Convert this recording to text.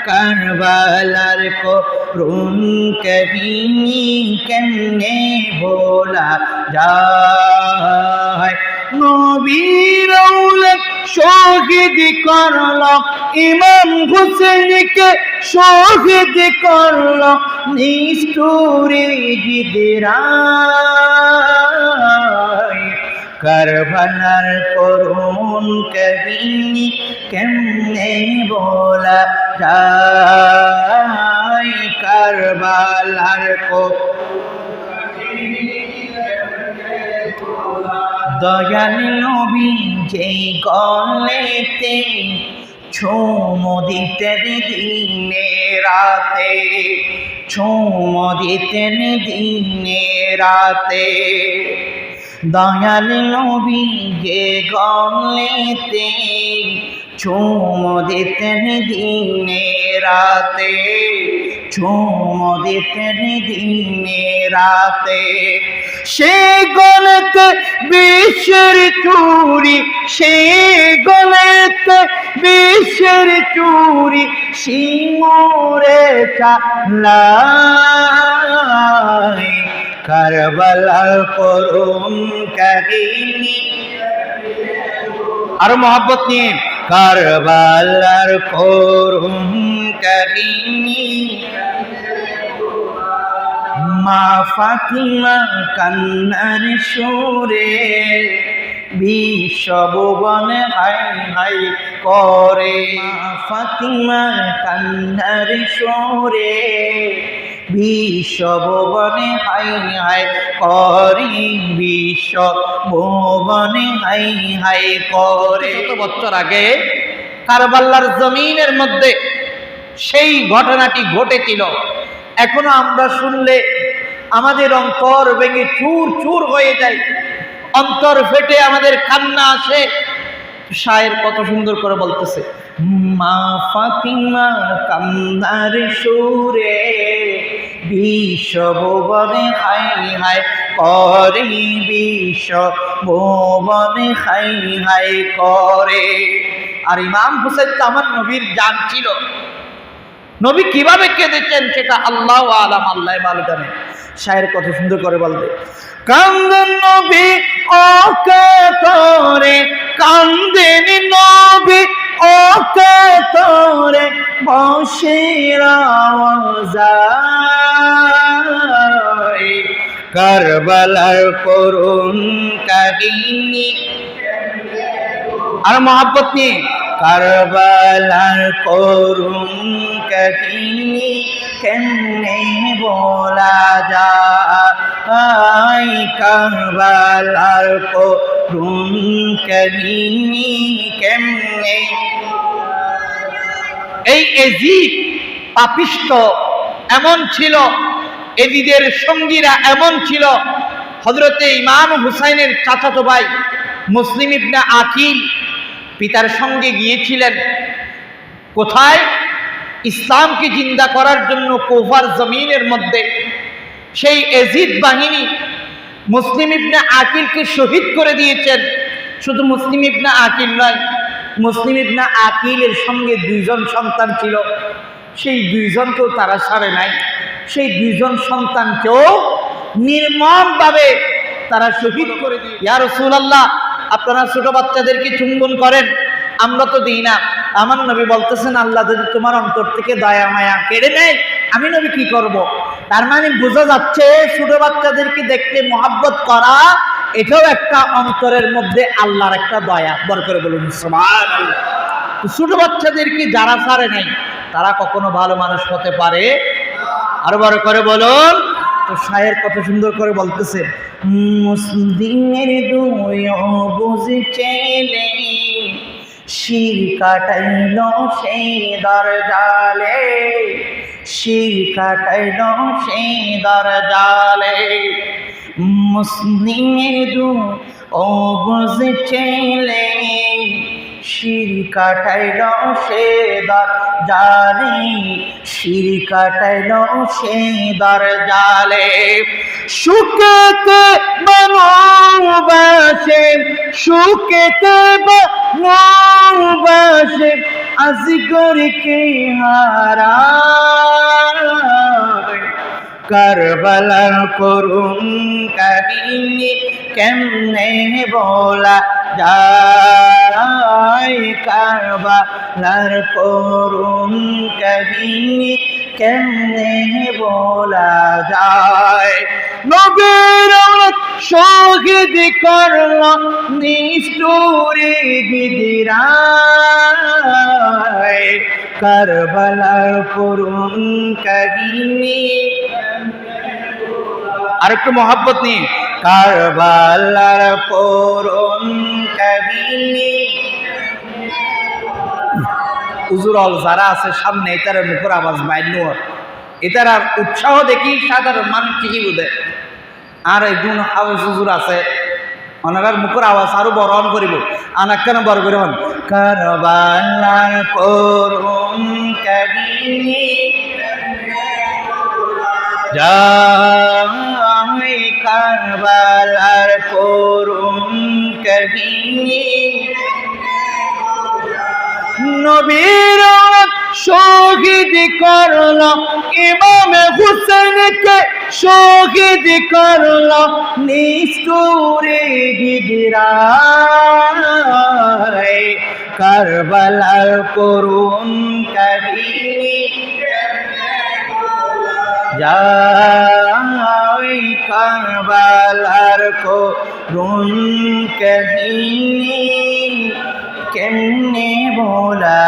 কারবালার করুণ কাহিনী কেমনে ভোলা যায়। নবীর আওলাদ শহীদ করল ইমাম হুসেনকে, শহীদ করল নিষ্ঠুরে জিদরা। কারবালার করুণ কাহিনী কেমনে বলা যায়। কারবালার দয়াল নবী যেই গলেতে চুমু দিতেন দিনে রাতে, চুমু দিতেন দিনে রাতে। দয়াল নবী যে গলেতে চুমু দিতেন দিনে রাতে, চুমু দিতেন দিনে রাতে। সে গলেতে বিশ্বের চুরি, সে গলেতে বিশ্বের চুরি শিমুরে চালাই। কারবালার করুণ কাহিনী, আর মোহাব্বত নিয়ে। কারবালার করুণ কাহিনী মা ফাতিমা কান্নার সুরে বিশ্বভুবনে হাই হাই করে। মা ফাতিমা কান্নার সুরে বিশ্বভুবনে হাই হাই করে, বিশ্বভুবনে হাই হাই করে। কত বছর আগে কারবালার জমিনের মধ্যে সেই ঘটনাটি ঘটেছিল। এখনো আমরা শুনলে আমাদের অন্তর ভেঙে চুর চুর হয়ে যায়, অন্তর ফেটে আমাদের কান্না আসে। শায়ের কত সুন্দর করে বলতেছে, মা ফাতিমা কান্নার সুরে বিশ্বভুবনে হাই হাই করে, বিশ্বভুবনে হাই হাই করে। আর ইমাম হুসেন তো আমার নবীর জান ছিল। নবী কিভাবে কেঁদেছেন সেটা আল্লাহ আলাম, আল্লাহ ভালো জানে। শায়ের কত সুন্দর করে বলতে, কান্দেন নবী অকাতরে, কান্দেন নবী অকাতরে বশের আওয়াজায়। কারবালার করুণ কাহিনী, আর মোহাব্বত নিয়ে। কারবালার করুণ কাহিনী কেমনে বলা যায়। কারবালার করুণ কাহিনী কেমনে। এই এজিদ পাপিষ্ঠ এমন ছিল, এজিদের সঙ্গীরা এমন ছিল। হযরতে ইমাম হুসাইনের চাচাতো ভাই মুসলিম ইবনে আকিল পিতার সঙ্গে গিয়েছিলেন কোথায়? ইসলামকে জিন্দা করার জন্য কুফার জমিনের মধ্যে। সেই এজিদ বাহিনী মুসলিম ইবনে আকিলকে শহীদ করে দিয়েছেন। শুধু মুসলিম ইবনে আকিল নয়, মুসলিম ইবনে আকিলের সঙ্গে দুইজন সন্তান ছিল। সেই দুইজনকেও তারা ছাড়ে নাই। সেই দুইজন সন্তানকেও নির্মমভাবে তারা শহীদ করে দিয়ে। ইয়া রাসূলুল্লাহ, আপনারা ছোট বাচ্চাদেরকে চুম্বন করেন, আমরা তো দিই না। আমার নবী বলতেছেন, আল্লাহ যদি তোমার অন্তর থেকে দয়া মায়া কেড়ে নেয়, আমি নবী কি করব? তার মানে বোঝা যাচ্ছে ছোট বাচ্চাদেরকে দেখলে মহব্বত করা এটাও একটা অন্তরের মধ্যে আল্লাহর একটা দয়া। বড় করে বলুন সুবহানাল্লাহ। ছোট বাচ্চাদেরকে যারা ছাড়ে নাই তারা কখনো ভালো মানুষ হতে পারে? আরো বড় করে বলুন। তো শায়ের কত সুন্দর করে বলতেছে, মুসলিমের দুই বুঝছেলে শির কাটাইল সেই দরজালে, শির কাটাইল সেই দরজালে। মুসলিমের দুই বুঝছেলে শির কাটাইল সে দর জালে, শির কাটাইল সে দর জালে। সুখেতে বনবাসে, সুখেতে বনবাসে আজগরকে হারায়। কারবালার করুণ কাহিনী কেমনে বলা যায়, কারবালার করুণ কাহিনী কেমনে বলা যায়। নবীর শহীদ করল নিষ্ঠুরে গিদিরায়, কারবালার করুণ কাহিনী। আরেকটু মহব্বত নিয়ে, কারবালার করুণ কাহিনী। উজুরল যারা আছে সামনে, এটার মুখের আওয়াজ বাইর নোয়ার, এটার আর উৎসাহ দেখি সাধারণ মানুষ ঠিকই বোঝে। আর একজন হাউস হুজুর আছে, ওনার মুখের আওয়াজ আরো বড় অন করিব, আনাক কেন বড় করে হন। কারবালার করুণ কাহিনী যাই, কারবালার করুণ কাহিনী। নবীর শহীদ করল ইমাম হুসেনকে, শহীদ করল নিষ্ঠুরে গিদিরায়, কারবালার করুণ কাহিনী যাই, কারবালার করুণ কাহিনী কেমনে বলা